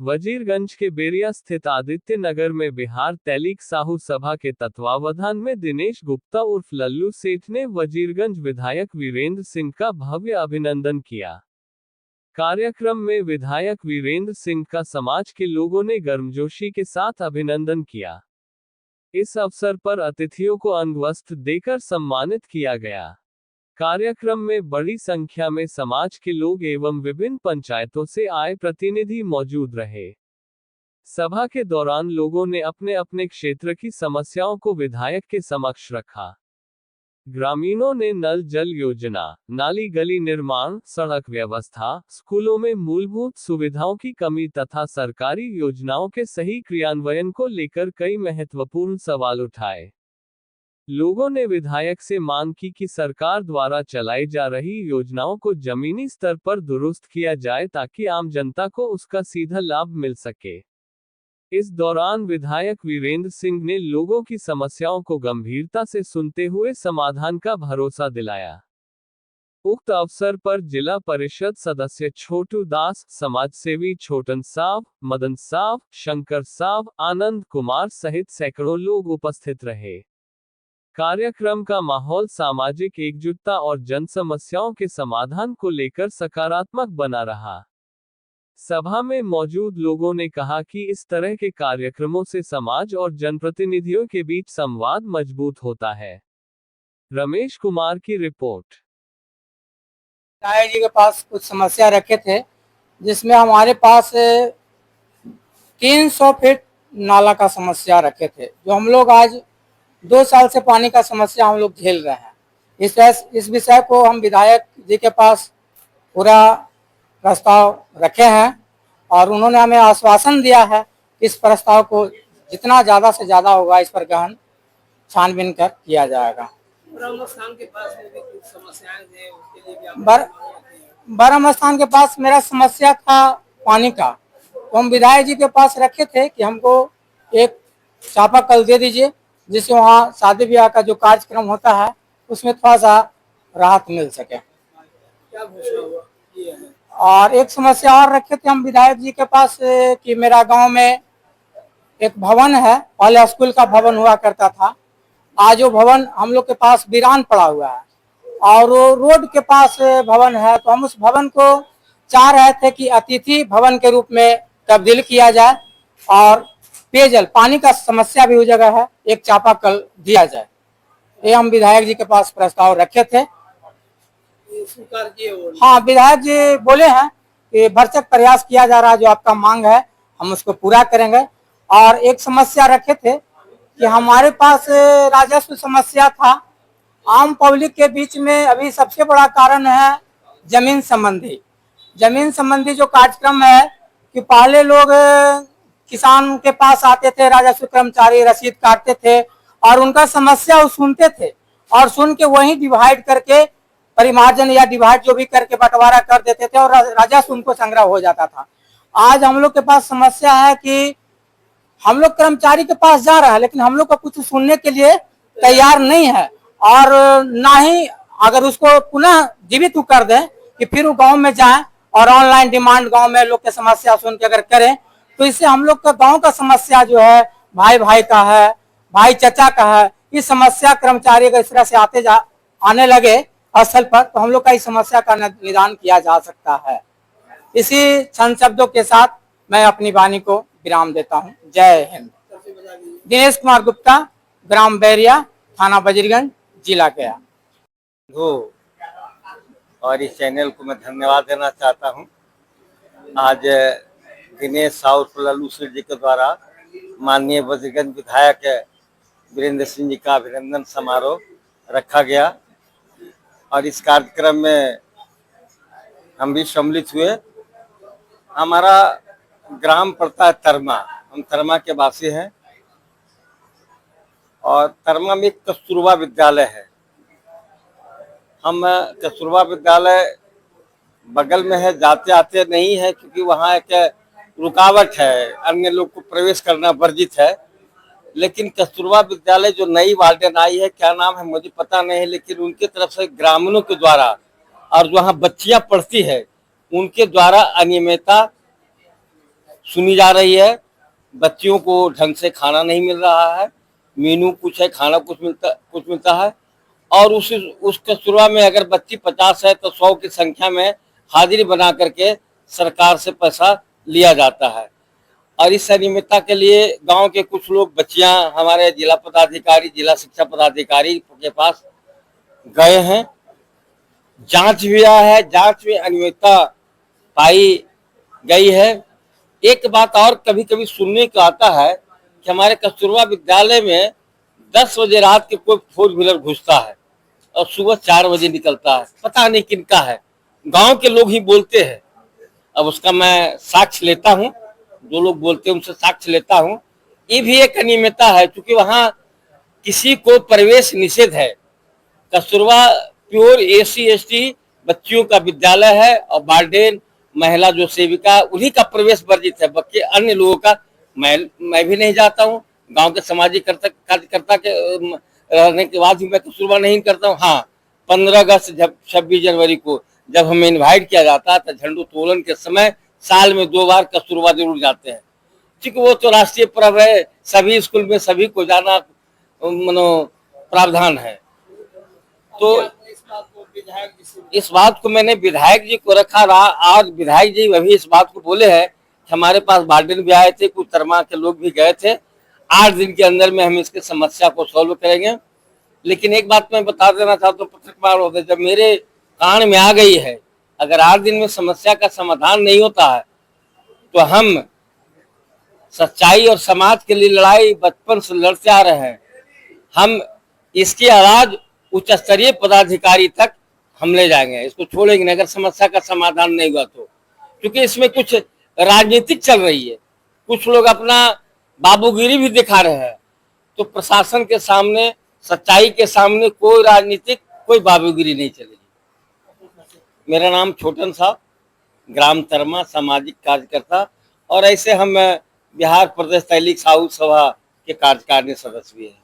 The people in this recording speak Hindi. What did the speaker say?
वजीरगंज के बेरिया स्थित आदित्य नगर में बिहार तैलीक साहू सभा के तत्वावधान में दिनेश गुप्ता उर्फ लल्लू सेठ ने वजीरगंज विधायक वीरेंद्र सिंह का भव्य अभिनंदन किया। कार्यक्रम में विधायक वीरेंद्र सिंह का समाज के लोगों ने गर्मजोशी के साथ अभिनंदन किया। इस अवसर पर अतिथियों को अंगवस्त्र देकर सम्मानित किया गया। कार्यक्रम में बड़ी संख्या में समाज के लोग एवं विभिन्न पंचायतों से आए प्रतिनिधि मौजूद रहे। सभा के दौरान लोगों ने अपने अपने क्षेत्र की समस्याओं को विधायक के समक्ष रखा। ग्रामीणों ने नल जल योजना, नाली गली निर्माण, सड़क व्यवस्था, स्कूलों में मूलभूत सुविधाओं की कमी तथा सरकारी योजनाओं के सही क्रियान्वयन को लेकर कई महत्वपूर्ण सवाल उठाए। लोगों ने विधायक से मांग की कि सरकार द्वारा चलाई जा रही योजनाओं को जमीनी स्तर पर दुरुस्त किया जाए ताकि आम जनता को उसका सीधा लाभ मिल सके। इस दौरान विधायक वीरेंद्र सिंह ने लोगों की समस्याओं को गंभीरता से सुनते हुए समाधान का भरोसा दिलाया। उक्त अवसर पर जिला परिषद सदस्य छोटू दास, समाजसेवी छोटन साव, मदन साव, शंकर साव, आनंद कुमार सहित सैकड़ों लोग उपस्थित रहे। कार्यक्रम का माहौल सामाजिक एकजुटता और जन समस्याओं के समाधान को लेकर सकारात्मक बना रहा। सभा में मौजूद लोगों ने कहा कि इस तरह के कार्यक्रमों से समाज और जनप्रतिनिधियों के बीच संवाद मजबूत होता है। रमेश कुमार की रिपोर्ट। राय जी के पास कुछ समस्या रखे थे, जिसमें हमारे पास 300 फीट नाला का समस्या रखे थे, जो हम लोग आज 2 साल से पानी का समस्या हम लोग झेल रहे हैं। इस विषय को हम विधायक जी के पास पूरा प्रस्ताव रखे हैं और उन्होंने हमें आश्वासन दिया है कि इस प्रस्ताव को जितना ज़्यादा से ज़्यादा होगा इस पर गहन छानबीन कर किया जाएगा। ब्रह्म स्थान के पास में भी कुछ समस्याएं थे, उसके लिए भी ब्रह्म स्थान के पास मेरा समस्या था पानी का, तो हम विधायक जी के पास रखे थे कि हमको एक चापाकल दे दीजिए, जिससे वहाँ शादी ब्याह का जो कार्यक्रम होता है उसमें थोड़ा सा राहत मिल सके। क्या घोषणा हुआ? और एक समस्या और रखे थे हम विधायक जी के पास कि मेरा गांव में एक भवन है, पहले स्कूल का भवन हुआ करता था, आज वो भवन हम लोग के पास वीरान पड़ा हुआ है और वो रोड के पास भवन है, तो हम उस भवन को चाह रहे थे कि अतिथि भवन के रूप में तब्दील किया जाए और पेयजल पानी का समस्या भी उस जगह है, एक चापाकल दिया जाए। ये हम विधायक जी के पास प्रस्ताव रखे थे। हाँ, विधायक जी बोले हैं कि भरसक प्रयास किया जा रहा है, जो आपका मांग है हम उसको पूरा करेंगे। और एक समस्या रखे थे कि हमारे पास राजस्व समस्या था, आम पब्लिक के बीच में अभी सबसे बड़ा कारण है जमीन संबंधी जो कार्यक्रम है कि पहले लोग किसान के पास आते थे, राजस्व कर्मचारी रसीद काटते थे और उनका समस्या वो सुनते थे और सुन के वहीं डिवाइड करके परिमार्जन या डिवाइड जो भी करके बंटवारा कर देते थे और राजस्व उनको संग्रह हो जाता था। आज हम लोग के पास समस्या है कि हम लोग कर्मचारी के पास जा रहा है, लेकिन हम लोग को कुछ सुनने के लिए तैयार नहीं है और ना ही अगर उसको पुनः जीवित कर दें कि फिर वो गांव में जाए और ऑनलाइन डिमांड गांव में लोग की समस्या सुन के अगर करें, तो इससे हम लोग का गांव का समस्या जो है भाई भाई का है, भाई चचा का है, इस समस्या कर्मचारी अगर इस तरह से आने लगे स्थल पर, तो हम लोग का इस समस्या का निदान किया जा सकता है। इसी छंद शब्दों के साथ मैं अपनी वाणी को विराम देता हूँ। जय हिंद। दिनेश कुमार गुप्ता, ग्राम बैरिया, थाना वजीरगंज, जिला गया। और इस चैनल को मैं धन्यवाद देना चाहता हूँ। आज दिनेश साहू लल्लू सेठ जी के द्वारा माननीय वजीरगंज विधायक वीरेंद्र सिंह जी का अभिनंदन समारोह रखा गया और इस कार्यक्रम में हम भी सम्मिलित हुए। हमारा ग्राम पड़ता है तरमा, हम तरमा के वासी हैं और तरमा में एक कस्तूरबा विद्यालय है। हम कस्तूरबा विद्यालय बगल में है, जाते आते नहीं है क्योंकि वहाँ एक रुकावट है, अन्य लोग को प्रवेश करना वर्जित है। लेकिन कस्तूरबा विद्यालय जो नई वार्डन आई है, क्या नाम है मुझे पता नहीं, लेकिन उनके तरफ से ग्रामीणों के द्वारा और जो वहाँ बच्चियां पढ़ती है उनके द्वारा अनियमितता सुनी जा रही है। बच्चियों को ढंग से खाना नहीं मिल रहा है, मेनू कुछ है, खाना कुछ मिलता है। और उस कस्तूरबा में अगर बच्ची 50 है तो 100 की संख्या में हाजिरी बना करके सरकार से पैसा लिया जाता है। और इस अनियमितता के लिए गांव के कुछ लोग, बच्चियां हमारे जिला पदाधिकारी, जिला शिक्षा पदाधिकारी के पास गए हैं, जांच हुआ है, जांच में अनियमितता पाई गई है। एक बात और कभी कभी सुनने को आता है कि हमारे कस्तूरबा विद्यालय में 10 बजे रात के कोई 4 व्हीलर घुसता है और सुबह 4 बजे निकलता है। पता नहीं किनका है, गांव के लोग ही बोलते हैं। अब उसका मैं साक्ष्य लेता हूं, जो लोग बोलते हैं उनसे साक्ष्य लेता हूं। ये भी एक अनियमितता है, क्योंकि वहां किसी को प्रवेश निषेध है। कस्तूरबा प्योर SC/ST बच्चियों का विद्यालय है और वार्डन, महिला जो सेविका, उन्हीं का प्रवेश वर्जित है। बाकी अन्य लोगों का मैं भी नहीं जाता हूँ। गांव के सामाजिक कार्यकर्ता के रहने के बाद भी मैं कस्तूरबा नहीं करता हूँ। हाँ, 15 अगस्त, जब 26 जनवरी को जब हमें इनवाइट किया जाता है तो झंडोत्तोलन के समय साल में 2 बार कस्तूरबा जरूर जाते हैं, क्योंकि वो तो राष्ट्रीय पर्व है। सभी स्कूल में सभी को जाना प्रावधान है। तो इस बात को मैंने विधायक जी को रखा रहा। आज विधायक जी अभी इस बात को बोले हैं कि हमारे पास वार्डन भी आए थे, कुछ तरमा के लोग भी गए थे। 8 दिन के अंदर में हम इसकी समस्या को सॉल्व करेंगे। लेकिन एक बात मैं बता देना चाहता हूँ पत्रकार होते, जब मेरे कान में आ गई है, अगर 8 दिन में समस्या का समाधान नहीं होता है तो हम सच्चाई और समाज के लिए लड़ाई बचपन से लड़ते आ रहे हैं। हम इसकी आवाज उच्च स्तरीय पदाधिकारी तक हम ले जाएंगे, इसको छोड़ेंगे नहीं अगर समस्या का समाधान नहीं हुआ तो। क्योंकि इसमें कुछ राजनीतिक चल रही है, कुछ लोग अपना बाबूगिरी भी दिखा रहे हैं। तो प्रशासन के सामने, सच्चाई के सामने कोई राजनीतिक, कोई बाबूगिरी नहीं चलेगी। मेरा नाम छोटन साहब, ग्राम तरमा, सामाजिक कार्यकर्ता, और ऐसे हम बिहार प्रदेश तहलीक साहू सभा के कार्यकारिणी सदस्य भी हैं।